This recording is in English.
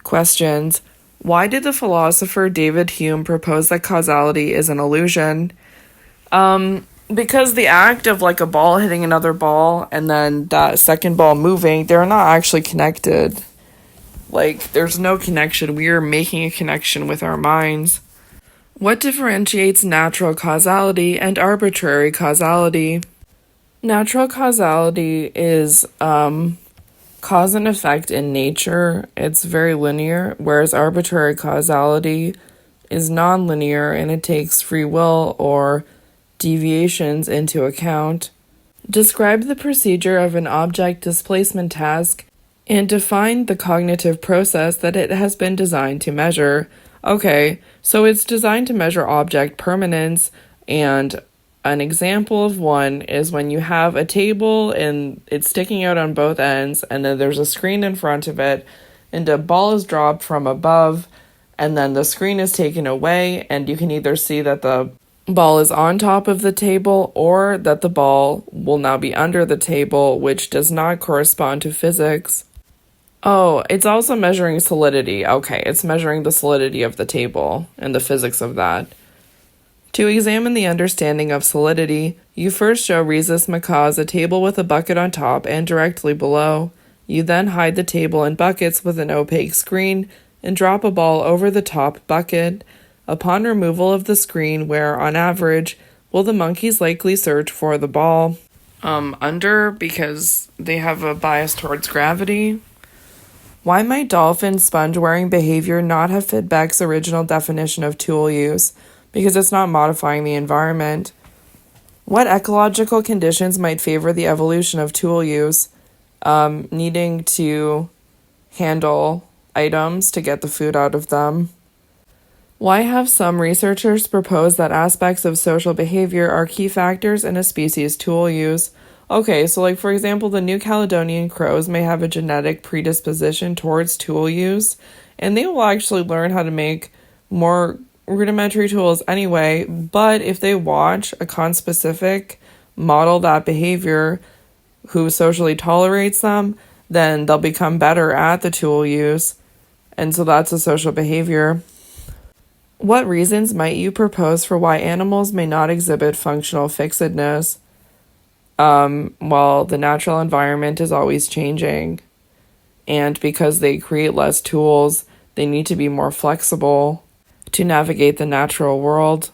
Questions. Why did the philosopher David Hume propose that causality is an illusion? Because the act of like a ball hitting another ball and then that second ball moving, they're not actually connected. Like, there's no connection. We are making a connection with our minds. What differentiates natural causality and arbitrary causality? Natural causality is cause and effect in nature. It's very linear, whereas arbitrary causality is non-linear and it takes free will or deviations into account. Describe the procedure of an object displacement task and define the cognitive process that it has been designed to measure. Okay, so it's designed to measure object permanence, and an example of one is when you have a table and it's sticking out on both ends, and then there's a screen in front of it, and a ball is dropped from above, and then the screen is taken away, and you can either see that the ball is on top of the table or that the ball will now be under the table, which does not correspond to physics. Oh, it's also measuring solidity. Okay, it's measuring the solidity of the table and the physics of that. To examine the understanding of solidity, you first show rhesus macaques a table with a bucket on top and directly below. You then hide the table and buckets with an opaque screen and drop a ball over the top bucket. Upon removal of the screen, where, on average, will the monkeys likely search for the ball? Under, because they have a bias towards gravity. Why might dolphin sponge-wearing behavior not have fit Beck's original definition of tool use? Because it's not modifying the environment. What ecological conditions might favor the evolution of tool use? Needing to handle items to get the food out of them. Why have some researchers proposed that aspects of social behavior are key factors in a species' tool use? Okay, so like for example, the New Caledonian crows may have a genetic predisposition towards tool use, and they will actually learn how to make more rudimentary tools anyway, but if they watch a conspecific model that behavior who socially tolerates them, then they'll become better at the tool use, and so that's a social behavior. What reasons might you propose for why animals may not exhibit functional fixedness? Well, the natural environment is always changing, and because they create less tools, they need to be more flexible to navigate the natural world.